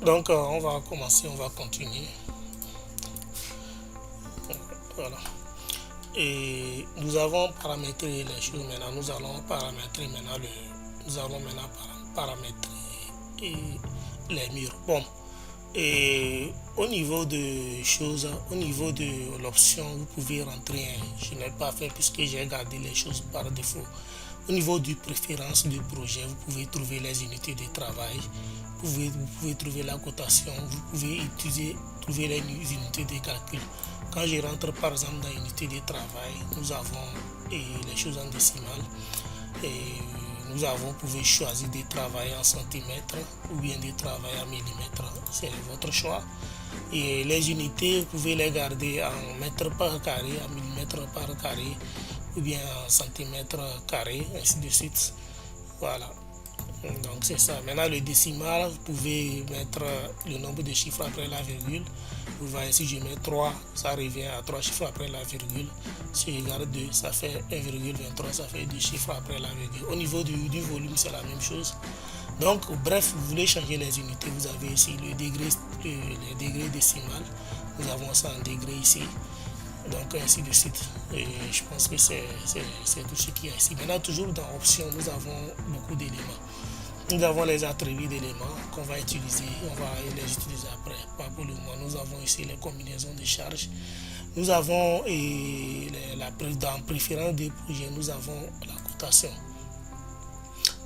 Donc on va commencer, on va continuer. Voilà. Et nous avons paramétré les choses maintenant. Nous allons paramétrer maintenant paramétrer les murs. Bon. Et au niveau de choses, au niveau de l'option, vous pouvez rentrer. Je n'ai pas fait puisque j'ai gardé les choses par défaut. Au niveau du préférence du projet, vous pouvez trouver les unités de travail. Vous pouvez trouver la cotation. Vous pouvez trouver les unités de calcul. Quand je rentre par exemple dans l'unité de travail, nous avons les choses en décimales. Vous pouvez choisir de travailler en centimètres ou bien de travailler en millimètres. C'est votre choix. Et les unités, vous pouvez les garder en mètres par carré, en millimètres par carré ou bien en centimètres carrés, ainsi de suite. Voilà. Donc c'est ça. Maintenant le décimal, vous pouvez mettre le nombre de chiffres après la virgule. Vous voyez, si je mets 3, ça revient à 3 chiffres après la virgule. Si je garde 2, ça fait 1,23, ça fait 2 chiffres après la virgule. Au niveau du volume, c'est la même chose. Donc, bref, vous voulez changer les unités, vous avez ici le degré décimal. Nous avons ça en degrés ici. Donc, ainsi de suite. Et je pense que c'est tout ce qu'il y a ici. Maintenant, toujours dans Options, nous avons beaucoup d'éléments. Nous avons les attributs d'éléments qu'on va utiliser, on va les utiliser après. Pas pour le moment, nous avons ici les combinaisons de charges. Nous avons dans préférence des projets, nous avons la cotation.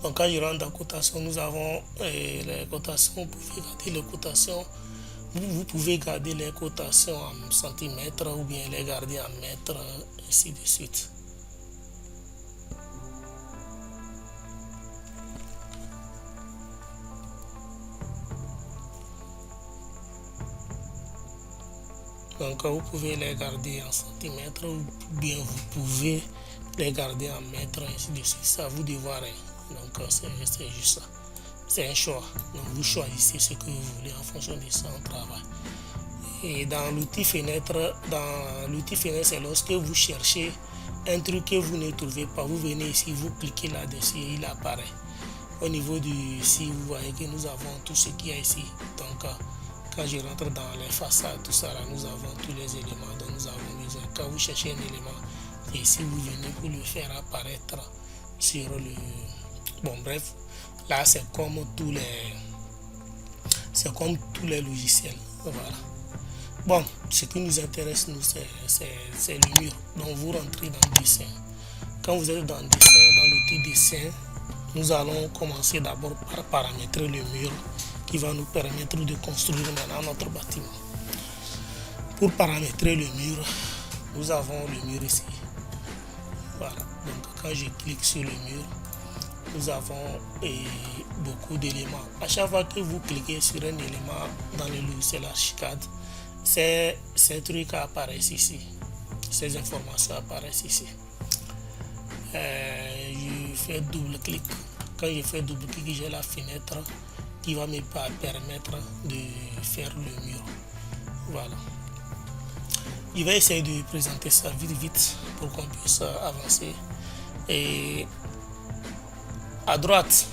Donc quand je rentre dans cotation, nous avons les cotations. Vous pouvez garder les cotations en centimètres ou bien les garder en mètres, ainsi de suite. Donc vous pouvez les garder en centimètres ou bien vous pouvez les garder en mètres, ainsi de suite. Ça vous de voir. Donc c'est juste ça. C'est un choix. Donc vous choisissez ce que vous voulez en fonction de ça on travaille. Et dans l'outil fenêtre, c'est lorsque vous cherchez un truc que vous ne trouvez pas, vous venez ici, vous cliquez là-dessus et il apparaît. Au niveau du si vous voyez que nous avons tout ce qu'il y a ici. Donc quand je rentre dans les façades, tout ça là, nous avons tous les éléments dont nous avons besoin. Quand vous cherchez un élément, et si vous venez pour le faire apparaître sur le... Bon bref, là c'est comme tous les logiciels. Voilà. Bon, ce qui nous intéresse, nous, c'est le mur. Donc vous rentrez dans le dessin. Quand vous êtes dans le dessin, dans l'outil dessin, nous allons commencer d'abord par paramétrer le mur qui va nous permettre de construire maintenant notre bâtiment. Pour paramétrer le mur, nous avons le mur ici. Voilà. Donc quand je clique sur le mur, nous avons beaucoup d'éléments. À chaque fois que vous cliquez sur un élément dans le logiciel Archicad, ces trucs apparaissent ici. Ces informations apparaissent ici. Je fais double clic. Quand je fais double clic, j'ai la fenêtre qui va me permettre de faire le mur. Voilà. Je vais essayer de présenter ça vite pour qu'on puisse avancer. Et à droite,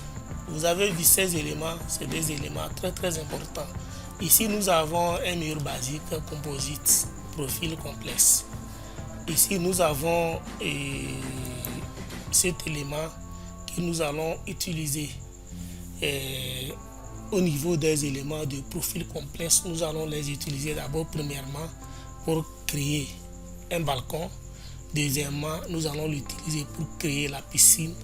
vous avez vu ces éléments, c'est des éléments très importants. Ici, nous avons un mur basique, composite, profil complexe. Ici, nous avons cet élément que nous allons utiliser. Au niveau des éléments de profil complexe, nous allons les utiliser d'abord premièrement pour créer un balcon. Deuxièmement, nous allons l'utiliser pour créer la piscine.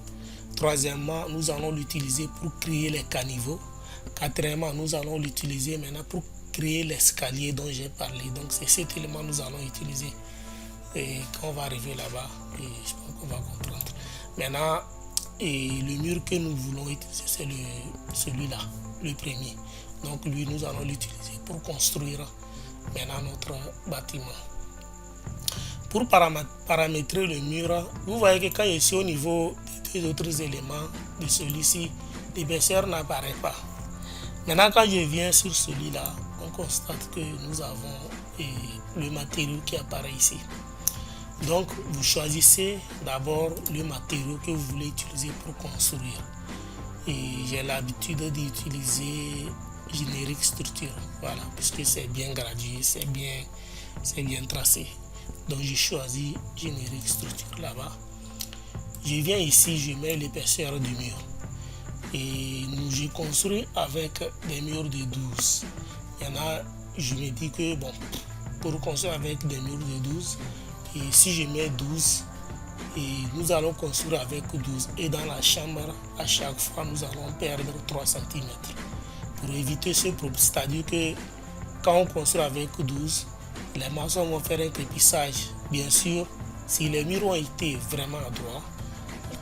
Troisièmement, nous allons l'utiliser pour créer les caniveaux. Quatrièmement, nous allons l'utiliser maintenant pour créer l'escalier dont j'ai parlé. Donc c'est cet élément que nous allons utiliser. Et quand on va arriver là-bas, je pense qu'on va comprendre. Maintenant, le mur que nous voulons utiliser, c'est celui-là, le premier. Donc lui, nous allons l'utiliser pour construire maintenant notre bâtiment. Pour paramétrer le mur, vous voyez que quand je suis au niveau des autres éléments de celui-ci, l'épaisseur n'apparaît pas. Maintenant, quand je viens sur celui-là, on constate que nous avons le matériau qui apparaît ici. Donc, vous choisissez d'abord le matériau que vous voulez utiliser pour construire. Et j'ai l'habitude d'utiliser générique structure. Voilà, puisque c'est bien gradué, c'est bien tracé. Donc je choisis générique structure là-bas. Je viens ici, je mets l'épaisseur du mur. Et j'ai construit avec des murs de 12. Il y en a, je me dis que bon, pour construire avec des murs de 12, et si je mets 12, et nous allons construire avec 12. Et dans la chambre, à chaque fois, nous allons perdre 3 cm. Pour éviter ce problème, c'est-à-dire que quand on construit avec 12, les maçons vont faire un crépissage. Bien sûr, si les murs ont été vraiment droits,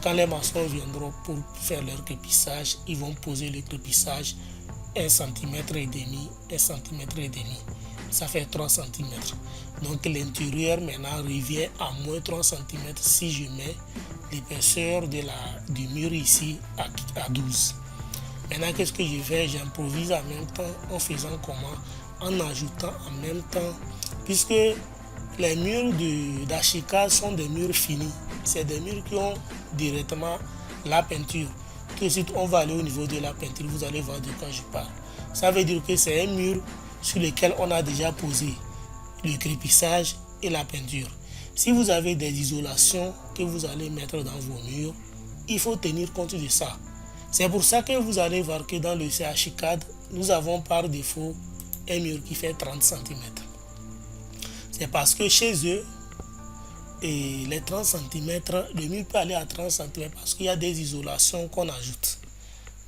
quand les maçons viendront pour faire leur crépissage, ils vont poser le crépissage 1,5 cm, 1,5 cm. Ça fait 3 cm. Donc l'intérieur maintenant revient à moins 3 cm si je mets l'épaisseur du mur ici à 12. Maintenant, qu'est-ce que je fais? J'improvise en même temps en faisant comment? En ajoutant en même temps, puisque les murs d'archicade sont des murs finis. C'est des murs qui ont directement la peinture. Tout de suite, on va aller au niveau de la peinture. Vous allez voir de quoi je parle. Ça veut dire que c'est un mur sur lequel on a déjà posé le crépissage et la peinture. Si vous avez des isolations que vous allez mettre dans vos murs, il faut tenir compte de ça. C'est pour ça que vous allez voir que dans le archicade, nous avons par défaut un mur qui fait 30 cm. C'est parce que chez eux, et les 30 cm, le mur peut aller à 30 cm parce qu'il y a des isolations qu'on ajoute.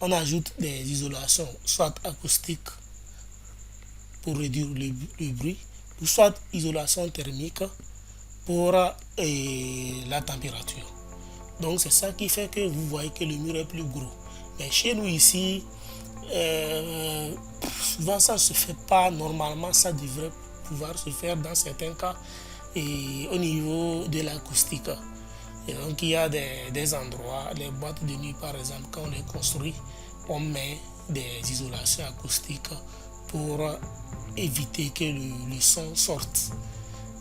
On ajoute des isolations, soit acoustiques pour réduire le bruit, ou soit isolation thermique pour la température. Donc c'est ça qui fait que vous voyez que le mur est plus gros. Mais chez nous ici, souvent ça ne se fait pas. Normalement, ça devrait pouvoir se faire dans certains cas et au niveau de l'acoustique. Et donc il y a des endroits, les boîtes de nuit par exemple, quand on les construit, on met des isolations acoustiques pour éviter que le son sorte.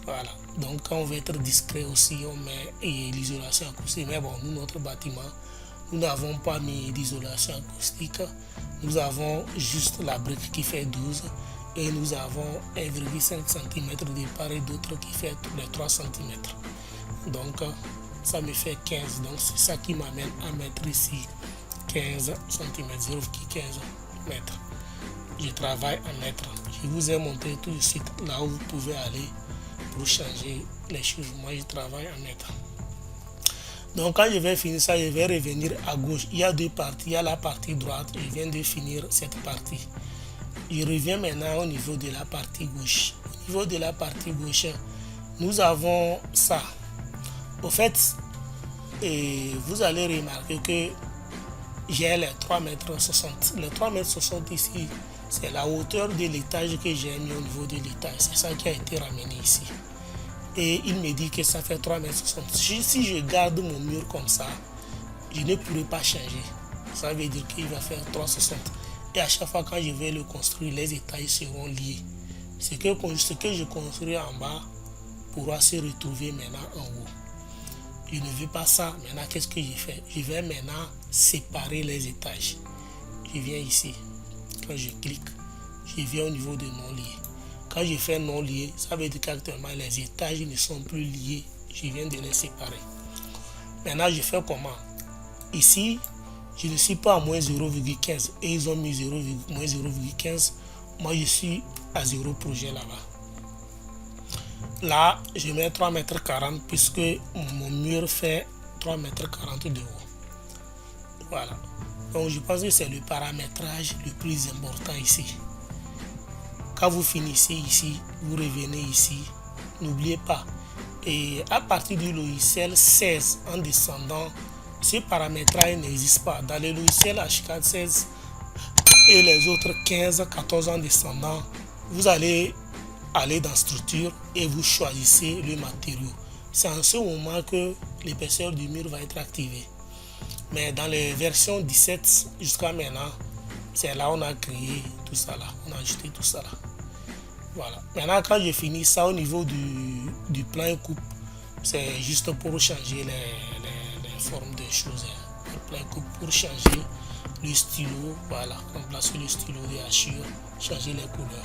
Voilà. Donc quand on veut être discret aussi, on met l'isolation acoustique. Mais bon, nous, notre bâtiment, nous n'avons pas mis d'isolation acoustique. Nous avons juste la brique qui fait 12 et nous avons 1,5 cm de part et d'autre qui fait les 3 cm. Donc ça me fait 15. Donc c'est ça qui m'amène à mettre ici 15 cm, 0,15 mètres. Je travaille en mètres. Je vous ai montré tout de suite là où vous pouvez aller pour changer les choses. Moi, je travaille en mètres. Donc, quand je vais finir ça, je vais revenir à gauche. Il y a deux parties. Il y a la partie droite. Je viens de finir cette partie. Je reviens maintenant au niveau de la partie gauche. Au niveau de la partie gauche, nous avons ça. Au fait, vous allez remarquer que j'ai les 3,60 m. Les 3,60 m ici, c'est la hauteur de l'étage que j'ai mis au niveau de l'étage. C'est ça qui a été ramené ici. Et il me dit que ça fait 3,60 m. Si je garde mon mur comme ça, je ne pourrai pas changer. Ça veut dire qu'il va faire 3,60 m. Et à chaque fois quand je vais le construire, les étages seront liés. Ce que je construis en bas pourra se retrouver maintenant en haut. Je ne veux pas ça. Maintenant, qu'est-ce que je fais? Je vais maintenant séparer les étages. Je viens ici. Quand je clique, je viens au niveau de non lié. Quand je fais non lié, ça veut dire qu'actuellement les étages ne sont plus liés. Je viens de les séparer. Maintenant, je fais comment? Ici, je ne suis pas à moins 0,15 et ils ont mis moins 0,15. Moi, je suis à 0 projet là-bas. Là, je mets 3,40 m puisque mon mur fait 3,40 m de haut. Voilà. Donc, je pense que c'est le paramétrage le plus important ici. Quand vous finissez ici, vous revenez ici. N'oubliez pas. Et à partir du logiciel 16 en descendant, ce paramétrage n'existe pas. Dans le logiciel Archicad 16 et les autres 15, 14 en descendant, vous allez aller dans structure et vous choisissez le matériau. C'est en ce moment que l'épaisseur du mur va être activée. Mais dans les versions 17 jusqu'à maintenant, c'est là où on a créé tout ça là. On a ajouté tout ça là. Voilà. Maintenant, quand je finis ça au niveau du plan et coupe, c'est juste pour changer les formes des choses. Le plan et coupe pour changer le stylo, voilà, remplacer le stylo de hachure, changer les couleurs.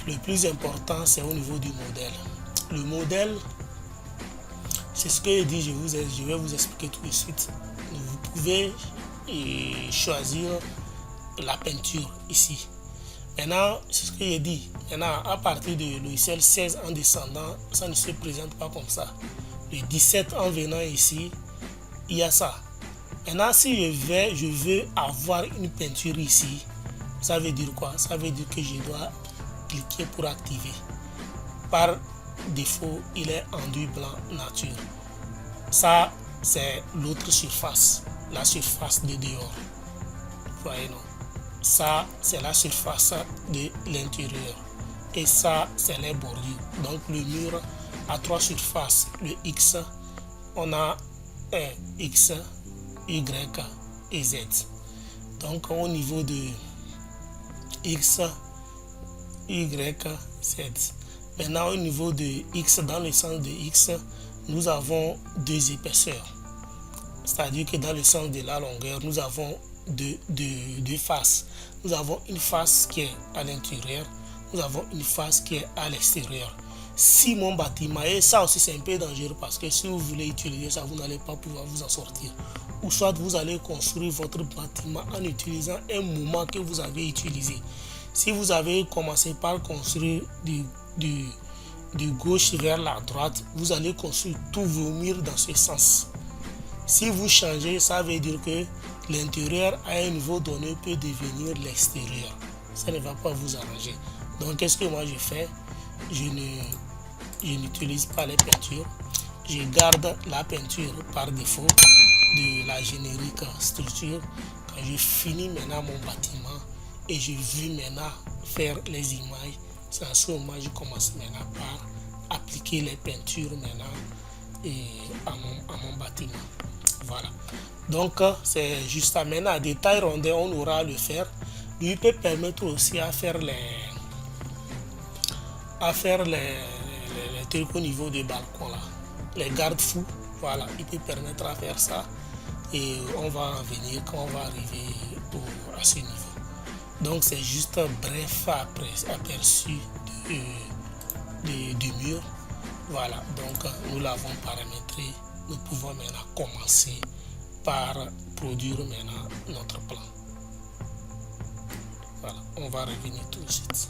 Le plus important, c'est au niveau du modèle. Le modèle, c'est ce que je dis, je vais vous expliquer tout de suite. Vous pouvez choisir la peinture ici. Maintenant, c'est ce que j'ai dit. Maintenant, à partir de logiciel 16 en descendant, ça ne se présente pas comme ça. Le 17 en venant ici, il y a ça. Maintenant, si je veux avoir une peinture ici, ça veut dire quoi? Ça veut dire que je dois cliquer pour activer. Par défaut, il est enduit blanc nature. Ça, c'est l'autre surface, la surface de dehors. Vous voyez, non? Ça, c'est la surface de l'intérieur. Et ça, c'est les bordures. Donc, le mur a trois surfaces. Le X, on a un X, Y et Z. Donc, au niveau de X, Y, Z. Maintenant, au niveau de X, dans le sens de X, nous avons deux épaisseurs. C'est-à-dire que dans le sens de la longueur, nous avons deux faces. Nous avons une face qui est à l'intérieur, nous avons une face qui est à l'extérieur. Si mon bâtiment, et ça aussi c'est un peu dangereux parce que si vous voulez utiliser ça, vous n'allez pas pouvoir vous en sortir. Ou soit vous allez construire votre bâtiment en utilisant un mouvement que vous avez utilisé. Si vous avez commencé par construire du gauche vers la droite, vous allez construire tous vos murs dans ce sens. Si vous changez, ça veut dire que l'intérieur à un niveau donné peut devenir l'extérieur. Ça ne va pas vous arranger. Donc, qu'est-ce que moi je fais? Je n'utilise pas les peintures. Je garde la peinture par défaut de la générique structure. Quand je finis maintenant mon bâtiment et je veux maintenant faire les images, c'est à ce moment que je commence maintenant par appliquer les peintures maintenant à mon bâtiment. Voilà. Donc, c'est juste à maintenant, à détail rondé, on aura à le faire. Lui peut permettre aussi à faire les trucs au niveau des balcons là, les garde-fous. Voilà, il peut permettre à faire ça. Et on va en venir quand on va arriver à ce niveau. Donc, c'est juste un bref aperçu du mur. Voilà, donc nous l'avons paramétré. Nous pouvons maintenant commencer par produire maintenant notre plan. Voilà, on va revenir tout de suite.